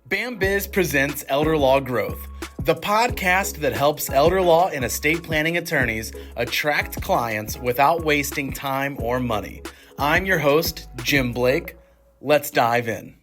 Bambiz presents Elder Law Growth, the podcast that helps elder law and estate planning attorneys attract clients without wasting time or money. I'm your host, Jim Blake. Let's dive in.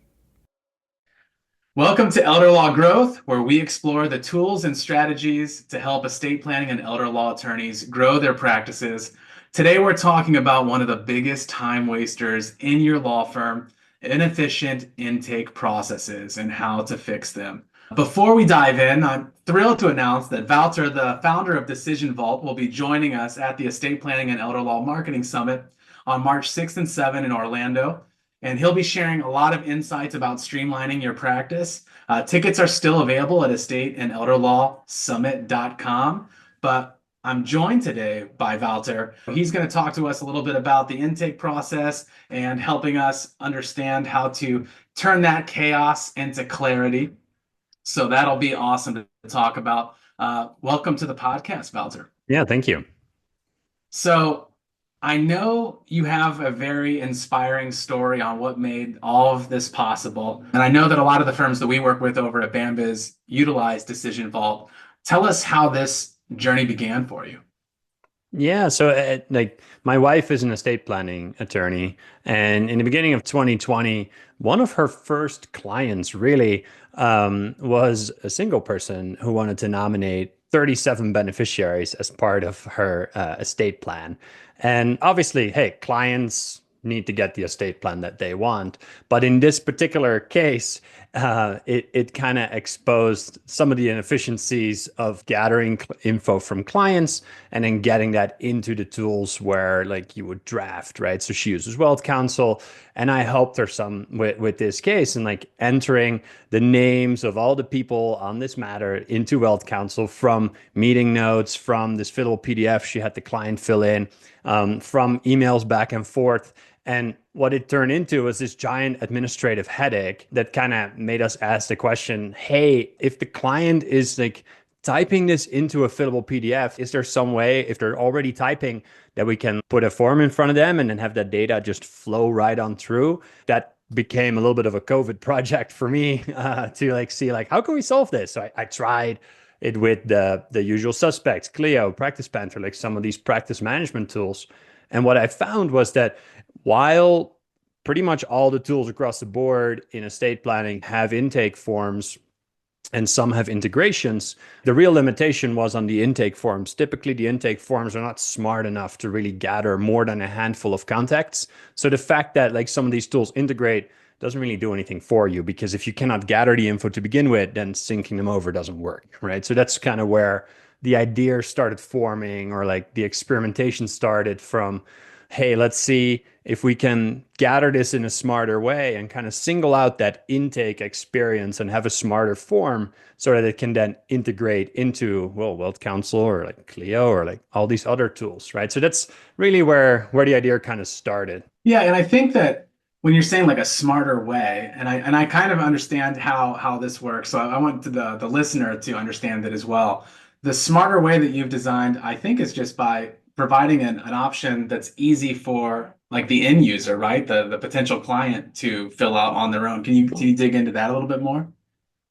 Welcome to Elder Law Growth, where we explore the tools and strategies to help estate planning and elder law attorneys grow their practices. Today, we're talking about one of the biggest time wasters in your law firm, inefficient intake processes and how to fix them. Before we dive in, I'm thrilled to announce that Wouter, the founder of Decision Vault, will be joining us at the Estate Planning and Elder Law Marketing Summit on March 6th and 7th in Orlando. And he'll be sharing a lot of insights about streamlining your practice. Tickets are still available at estateandelderlawsummit.com, but I'm joined today by Wouter. He's going to talk to us a little bit about the intake process and helping us understand how to turn that chaos into clarity. So that'll be awesome to talk about. Welcome to the podcast, Wouter. Yeah, thank you. So I know you have a very inspiring story on what made all of this possible. And I know that a lot of the firms that we work with over at Bambiz utilize Decision Vault. Tell us how this journey began for you. Yeah, so my wife is an estate planning attorney, and in the beginning of 2020, one of her first clients really was a single person who wanted to nominate 37 beneficiaries as part of her estate plan. And obviously, hey, clients need to get the estate plan that they want. But in this particular case, it kind of exposed some of the inefficiencies of gathering info from clients and then getting that into the tools where like you would draft, right? So she uses Wealth Counsel, and I helped her some with this case and like entering the names of all the people on this matter into Wealth Counsel from meeting notes, from this fillable PDF she had the client fill in, from emails back and forth. And what it turned into was this giant administrative headache that kind of made us ask the question, hey, if the client is like typing this into a fillable PDF, is there some way, if they're already typing, that we can put a form in front of them and then have that data just flow right on through? That became a little bit of a COVID project for me to like see like, how can we solve this? So I tried it with the usual suspects, Clio, Practice Panther, like some of these practice management tools. And what I found was that while pretty much all the tools across the board in estate planning have intake forms and some have integrations, the real limitation was on the intake forms. Typically, the intake forms are not smart enough to really gather more than a handful of contacts. So the fact that like some of these tools integrate doesn't really do anything for you, because if you cannot gather the info to begin with, then syncing them over doesn't work, right? So that's kind of where the idea started forming, or like the experimentation started from, hey, let's see if we can gather this in a smarter way and kind of single out that intake experience and have a smarter form so that it can then integrate into, well, Wealth Counsel or like Clio or like all these other tools, right? So that's really where the idea kind of started. Yeah, and I think that when you're saying like a smarter way, and I kind of understand how this works, so I want the listener to understand that as well. The smarter way that you've designed, I think, is just by providing an option that's easy for like the end user, right? The potential client to fill out on their own. Can you dig into that a little bit more?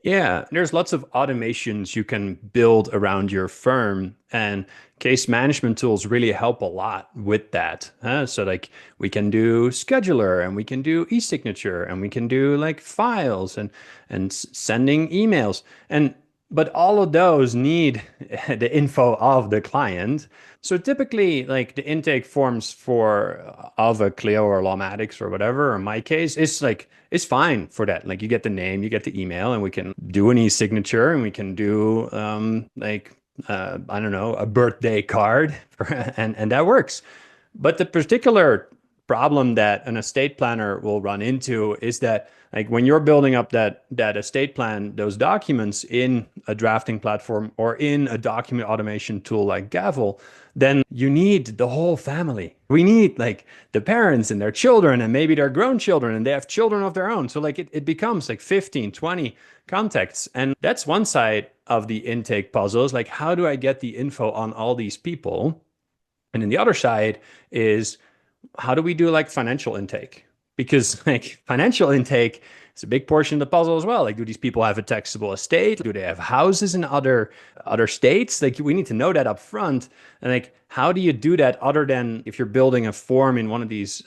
Yeah, there's lots of automations you can build around your firm, and case management tools really help a lot with that. So like we can do scheduler, and we can do e-signature, and we can do like files and sending emails. But all of those need the info of the client. So typically, like the intake forms of a Clio or Lawmatics or whatever, or in my case, it's fine for that. Like you get the name, you get the email, and we can do an e-signature, and we can do I don't know, a birthday card, and that works. But the particular problem that an estate planner will run into is that like when you're building up that estate plan, those documents in a drafting platform or in a document automation tool like Gavel, then you need the whole family. We need like the parents and their children and maybe their grown children, and they have children of their own. So like it becomes like 15, 20 contacts. And that's one side of the intake puzzle, is like, how do I get the info on all these people? And then the other side is, how do we do like financial intake? Because like financial intake it's a big portion of the puzzle as well. Like, do these people have a taxable estate? Do they have houses in other states? Like, we need to know that up front. And like, how do you do that other than if you're building a form in one of these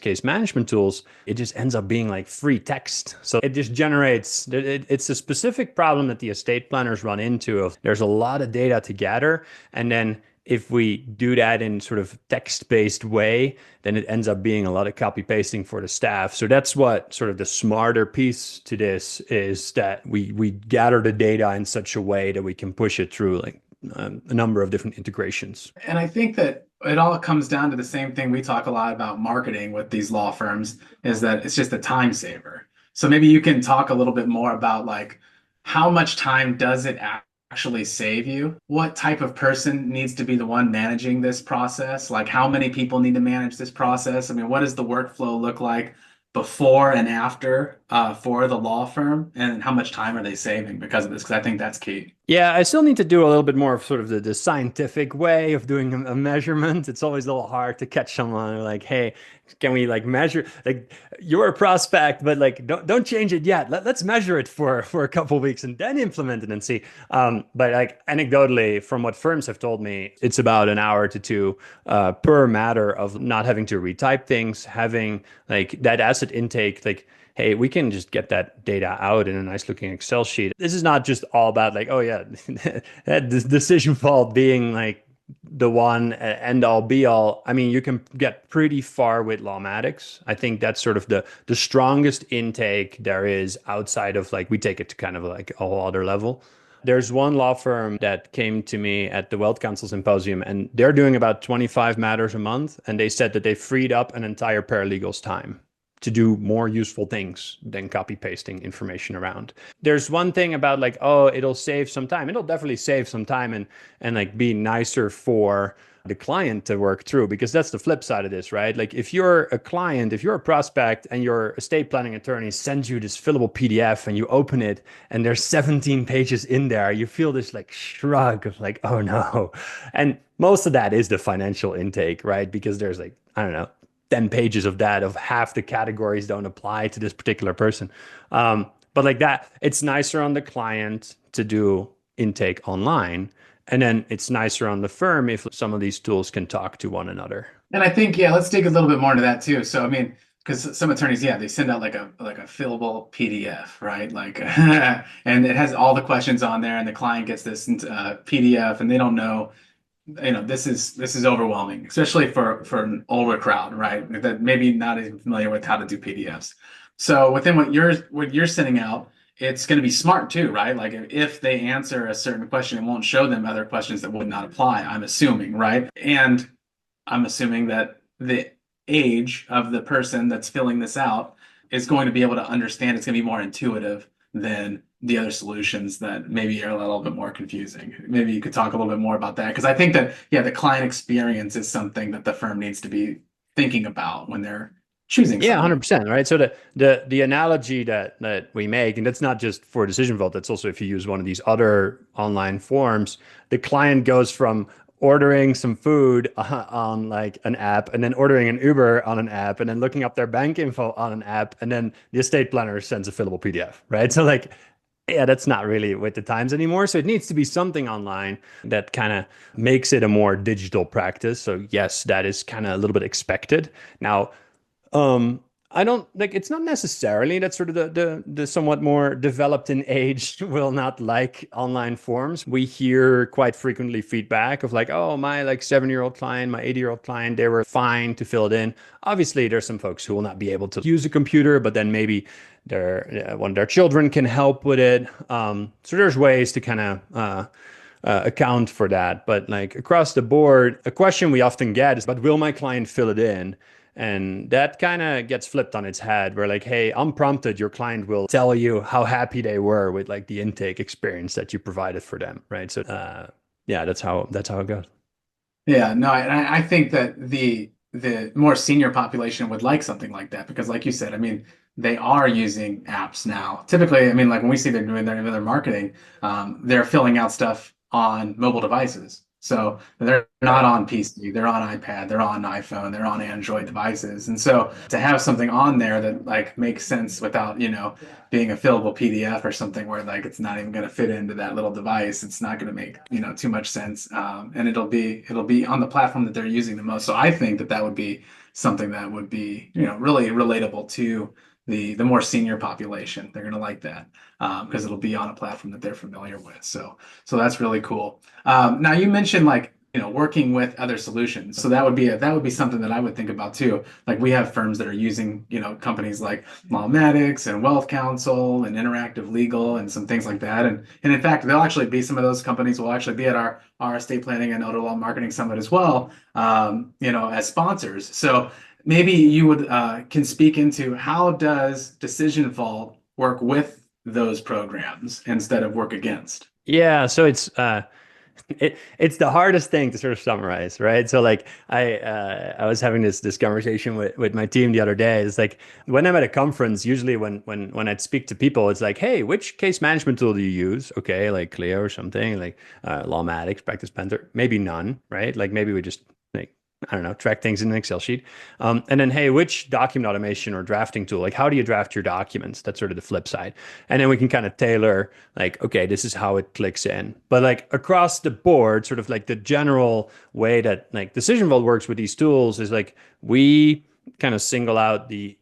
case management tools? It just ends up being like free text. So it just generates. It's a specific problem that the estate planners run into. Of there's a lot of data to gather, and then if we do that in sort of text-based way, then it ends up being a lot of copy pasting for the staff. So that's what sort of the smarter piece to this is, that we gather the data in such a way that we can push it through like a number of different integrations. And I think that it all comes down to the same thing we talk a lot about marketing with these law firms, is that it's just a time saver. So maybe you can talk a little bit more about like how much time does it actually save you? What type of person needs to be the one managing this process? Like how many people need to manage this process? I mean, what does the workflow look like before and after for the law firm? And how much time are they saving because of this? Because I think that's key. Yeah, I still need to do a little bit more of sort of the scientific way of doing a measurement. It's always a little hard to catch someone like, hey, can we like measure, like, you're a prospect, but like don't change it yet. Let's measure it for a couple of weeks and then implement it and see. But like anecdotally, from what firms have told me, it's about an hour to two per matter of not having to retype things, having like that asset intake, like, hey, we can just get that data out in a nice looking Excel sheet. This is not just all about like, oh yeah, that decision fault being like the one end all be all. I mean, you can get pretty far with Lawmatics. I think that's sort of the strongest intake there is outside of like, we take it to kind of like a whole other level. There's one law firm that came to me at the Wealth Council Symposium, and they're doing about 25 matters a month. And they said that they freed up an entire paralegal's time to do more useful things than copy pasting information around. There's one thing about like, oh, it'll save some time. It'll definitely save some time and like be nicer for the client to work through, because that's the flip side of this, right? Like if you're a client, if you're a prospect and your estate planning attorney sends you this fillable PDF and you open it and there's 17 pages in there, you feel this like shrug of like, oh no. And most of that is the financial intake, right? Because there's like, I don't know, 10 pages of that, of half the categories don't apply to this particular person. But like that, it's nicer on the client to do intake online. And then it's nicer on the firm if some of these tools can talk to one another. And I think, yeah, let's dig a little bit more into that too. So, I mean, because some attorneys, yeah, they send out like a fillable PDF, right? Like, and it has all the questions on there, and the client gets this PDF, and they don't know, this is overwhelming, especially for an older crowd, right? That maybe not even familiar with how to do PDFs. So within what you're sending out, it's going to be smart too, right? Like if they answer a certain question, it won't show them other questions that would not apply, I'm assuming, right? And I'm assuming that the age of the person that's filling this out is going to be able to understand. It's going to be more intuitive than the other solutions that maybe are a little bit more confusing. Maybe you could talk a little bit more about that, because I think that, yeah, the client experience is something that the firm needs to be thinking about when they're choosing. Yeah, 100%, right? So the analogy that we make, and that's not just for Decision Vault, that's also if you use one of these other online forms, the client goes from ordering some food on like an app, and then ordering an Uber on an app, and then looking up their bank info on an app, and then the estate planner sends a fillable PDF, right? So like, yeah, that's not really with the times anymore. So it needs to be something online that kind of makes it a more digital practice. So yes, that is kind of a little bit expected. Now, I don't like, it's not necessarily that sort of the somewhat more developed in age will not like online forms. We hear quite frequently feedback of like, oh, my like 7-year-old client, my 80-year-old client, they were fine to fill it in. Obviously, there's some folks who will not be able to use a computer, but then maybe one of their children can help with it. So there's ways to kind of account for that. But like across the board, a question we often get is, but will my client fill it in? And that kind of gets flipped on its head. Where like, hey, unprompted, your client will tell you how happy they were with like the intake experience that you provided for them, right? So yeah, that's how it goes. Yeah, no, I think that the more senior population would like something like that, because like you said, I mean, they are using apps now. Typically, I mean, like when we see they're doing their marketing, they're filling out stuff on mobile devices, So they're not on PC, they're on iPad, they're on iPhone, they're on Android devices. And so to have something on there that like makes sense without, being a fillable PDF or something where like it's not even going to fit into that little device, it's not going to make, too much sense. And it'll be on the platform that they're using the most. So I think that that would be something that would be, really relatable to the more senior population. They're going to like that because it'll be on a platform that they're familiar with. So that's really cool. Now you mentioned like working with other solutions, so that would be something that I would think about too. Like we have firms that are using companies like Lawmatics and Wealth Counsel and Interactive Legal and some things like that. And in fact, they'll actually be some of those companies will actually be at our estate planning and elder law marketing summit as well, as sponsors. So maybe you would can speak into how does Decision Vault work with those programs instead of work against. Yeah, so it's the hardest thing to sort of summarize, right? So like I was having this conversation with my team the other day. It's like when I'm at a conference, usually when I'd speak to people, it's like, hey, which case management tool do you use? Okay, like Clio or something, like Lawmatics, Practice Panther, maybe none, right? Like maybe we just like I don't know, track things in an Excel sheet. And then, hey, which document automation or drafting tool? Like, how do you draft your documents? That's sort of the flip side. And then we can kind of tailor, like, okay, this is how it clicks in. But like across the board, sort of like the general way that like Decision Vault works with these tools is like we kind of single out the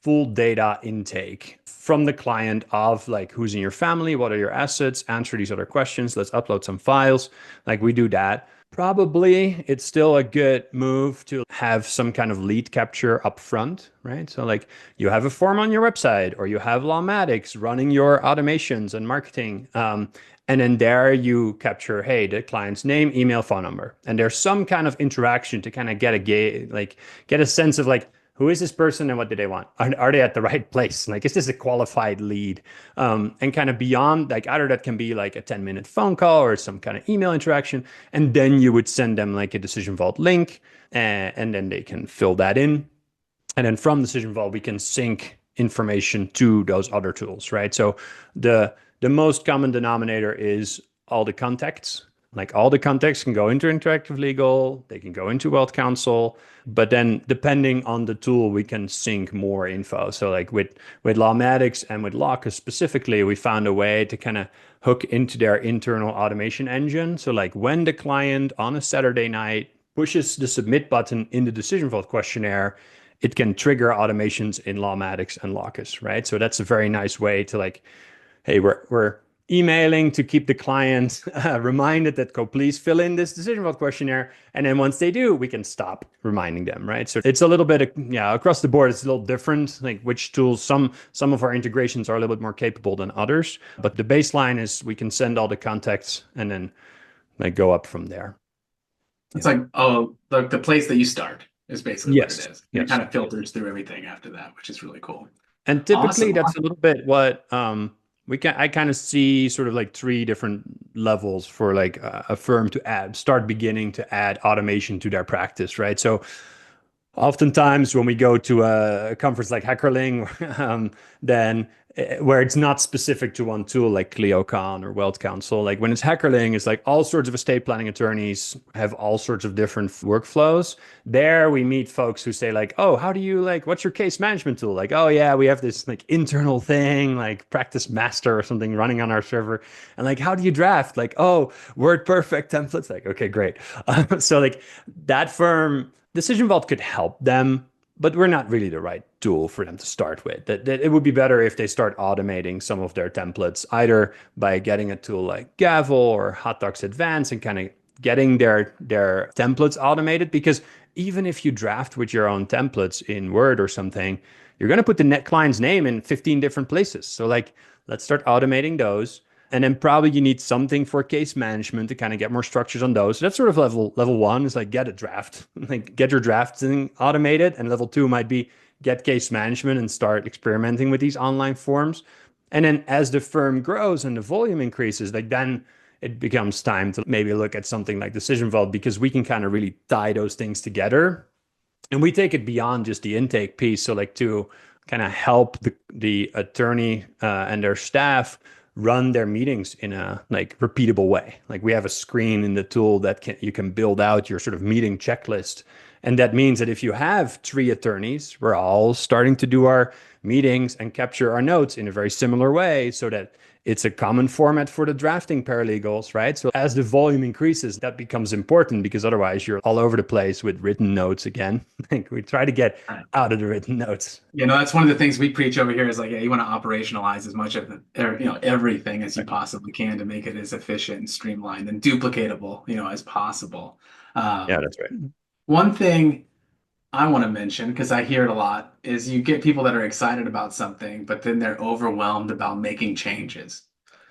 full data intake from the client of like who's in your family, what are your assets, answer these other questions, let's upload some files. Like we do that. Probably it's still a good move to have some kind of lead capture up front, right? So like you have a form on your website or you have Lawmatics running your automations and marketing. And then there you capture, hey, the client's name, email, phone number. And there's some kind of interaction to kind of get a sense of like, who is this person and what do they want? Are they at the right place? Like, is this a qualified lead? And kind of beyond, like either that can be like a 10-minute phone call or some kind of email interaction. And then you would send them like a Decision Vault link and then they can fill that in. And then from Decision Vault, we can sync information to those other tools, right? So the most common denominator is all the contacts. Like all the contacts can go into Interactive Legal, they can go into Wealth Counsel, but then depending on the tool, we can sync more info. So like with Lawmatics and with Locus specifically, we found a way to kind of hook into their internal automation engine. So like when the client on a Saturday night pushes the submit button in the Decision Vault questionnaire, it can trigger automations in Lawmatics and Locus, right? So that's a very nice way to like, hey, we're emailing to keep the client reminded that go please fill in this Decision Vault questionnaire. And then once they do, we can stop reminding them, right? So it's a little bit, across the board, it's a little different, like which tools, some of our integrations are a little bit more capable than others. But the baseline is we can send all the contacts and then like go up from there. It's like, oh, the place that you start is basically what it Yes. is. It Yes. kind of filters through everything after that, which is really cool. And typically Awesome. that's a little bit what I kind of see sort of like three different levels for like a firm to start beginning to add automation to their practice, right? So oftentimes when we go to a conference like Hackerling, then where it's not specific to one tool like ClioCon or Wealth Counsel, like when it's Hackerling, it's like all sorts of estate planning attorneys have all sorts of different workflows. There we meet folks who say like, oh, how do you like, what's your case management tool? Like, oh yeah, we have this like internal thing like Practice Master or something running on our server. And like, how do you draft? Like, oh, WordPerfect templates. Like, okay, great. So like that firm, Decision Vault could help them, but we're not really the right tool for them to start with. That it would be better if they start automating some of their templates, either by getting a tool like Gavel or Hot Docs Advanced and kind of getting their templates automated. Because even if you draft with your own templates in Word or something, you're going to put the net client's name in 15 different places. So like, let's start automating those. And then probably you need something for case management to kind of get more structures on those. So that's sort of level one is like get a draft, like get your drafting automated. And level two might be get case management and start experimenting with these online forms. And then as the firm grows and the volume increases, like then it becomes time to maybe look at something like Decision Vault, because we can kind of really tie those things together. And we take it beyond just the intake piece. So like to kind of help the attorney and their staff run their meetings in a like repeatable way. Like we have a screen in the tool that you can build out your sort of meeting checklist. And that means that if you have 3 attorneys, we're all starting to do our meetings and capture our notes in a very similar way so that it's a common format for the drafting paralegals, right? So as the volume increases, that becomes important because otherwise you're all over the place with written notes again. Like we try to get out of the written notes. That's one of the things we preach over here is like, you want to operationalize as much of everything as you possibly can to make it as efficient and streamlined and duplicatable, as possible. Yeah, that's right. One thing I want to mention, because I hear it a lot, is you get people that are excited about something, but then they're overwhelmed about making changes.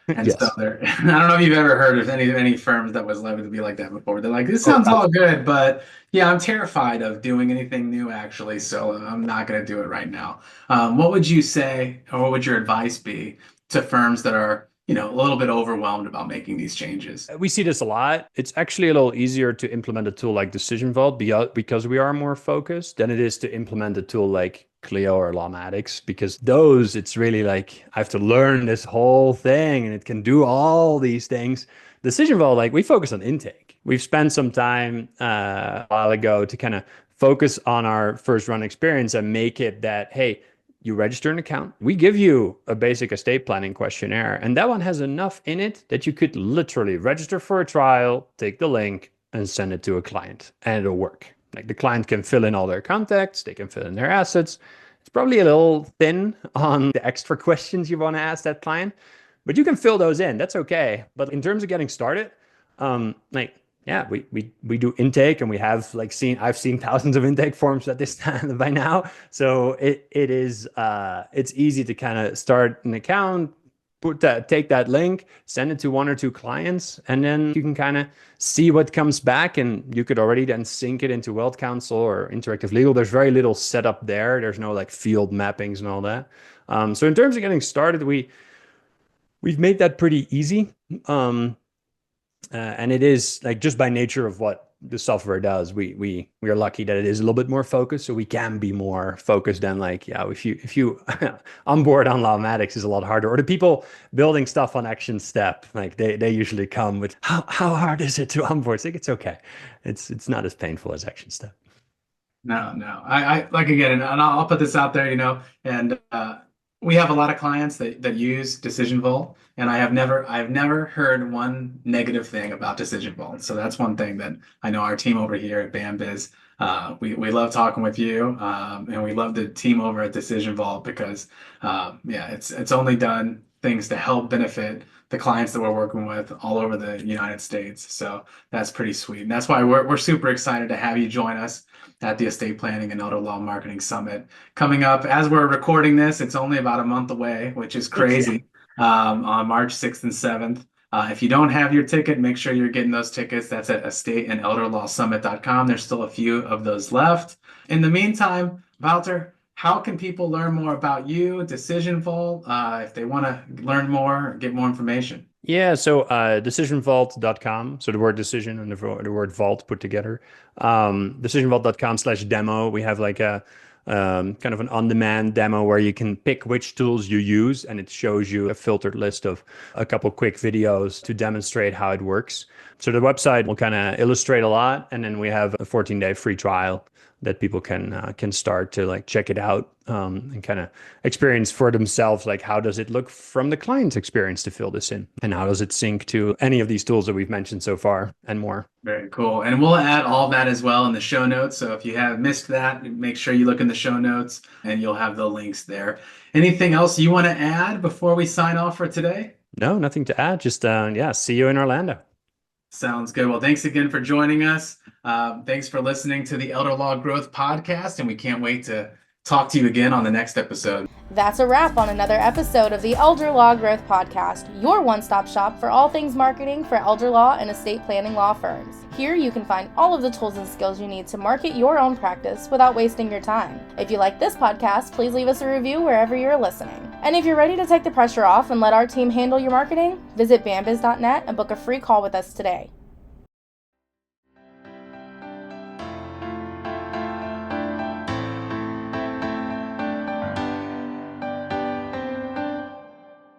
And so Yes. I don't know if you've ever heard of any firms that was likely to be like that before. They're like, this sounds all good, but yeah, I'm terrified of doing anything new actually, so I'm not going to do it right now. What would you say, or what would your advice be to firms that are, a little bit overwhelmed about making these changes? We see this a lot. It's actually a little easier to implement a tool like Decision Vault because we are more focused than it is to implement a tool like Clio or Lawmatics, because those, it's really like I have to learn this whole thing and it can do all these things. Decision Vault, like we focus on intake. We've spent some time a while ago to kind of focus on our first run experience and make it that, hey, you register an account. We give you a basic estate planning questionnaire, and that one has enough in it that you could literally register for a trial, take the link, and send it to a client, and it'll work. Like the client can fill in all their contacts, they can fill in their assets. It's probably a little thin on the extra questions you want to ask that client, but you can fill those in. That's okay. But in terms of getting started, yeah, we do intake, and we have I've seen thousands of intake forms at this time by now. So it's easy to kind of start an account, take that link, send it to 1 or 2 clients, and then you can kind of see what comes back, and you could already then sync it into Wealth Counsel or Interactive Legal. There's very little setup there. There's no like field mappings and all that. So in terms of getting started, we've made that pretty easy. And it is like just by nature of what the software does, we are lucky that it is a little bit more focused, so we can be more focused than like, yeah, if you onboard on Lawmatics is a lot harder, or the people building stuff on Action Step, like they usually come with how hard is it to onboard? It's okay, it's not as painful as Action Step. No, I like, again, and I'll put this out there, and we have a lot of clients that use Decision Vault, and I've never heard one negative thing about Decision Vault. So that's one thing that I know our team over here at Bambiz, we love talking with you, and we love the team over at Decision Vault because it's only done things to help benefit the clients that we're working with all over the United States. So that's pretty sweet. And that's why we're super excited to have you join us at the Estate Planning and Elder Law Marketing Summit coming up. As we're recording this, it's only about a month away, which is crazy, on March 6th and 7th. If you don't have your ticket, make sure you're getting those tickets. That's at estateandelderlawsummit.com. There's still a few of those left. In the meantime, Wouter, how can people learn more about you, Decision Vault, if they want to learn more or get more information? Yeah, so decisionvault.com. So the word decision and the word vault put together. Decisionvault.com/demo. We have like a kind of an on-demand demo where you can pick which tools you use, and it shows you a filtered list of a couple quick videos to demonstrate how it works. So the website will kind of illustrate a lot, and then we have a 14-day free trial that people can start to like check it out and kind of experience for themselves, like how does it look from the client's experience to fill this in, and how does it sync to any of these tools that we've mentioned so far and more. Very cool. And we'll add all that as well in the show notes. So if you have missed that, make sure you look in the show notes and you'll have the links there. Anything else you want to add before we sign off for today? No, nothing to add. Just see you in Orlando. Sounds good. Well, thanks again for joining us. Thanks for listening to the Elder Law Growth Podcast, and we can't wait to talk to you again on the next episode. That's a wrap on another episode of the Elder Law Growth Podcast, your one-stop shop for all things marketing for elder law and estate planning law firms. Here you can find all of the tools and skills you need to market your own practice without wasting your time. If you like this podcast, please leave us a review wherever you're listening. And if you're ready to take the pressure off and let our team handle your marketing, visit bambiz.net and book a free call with us today.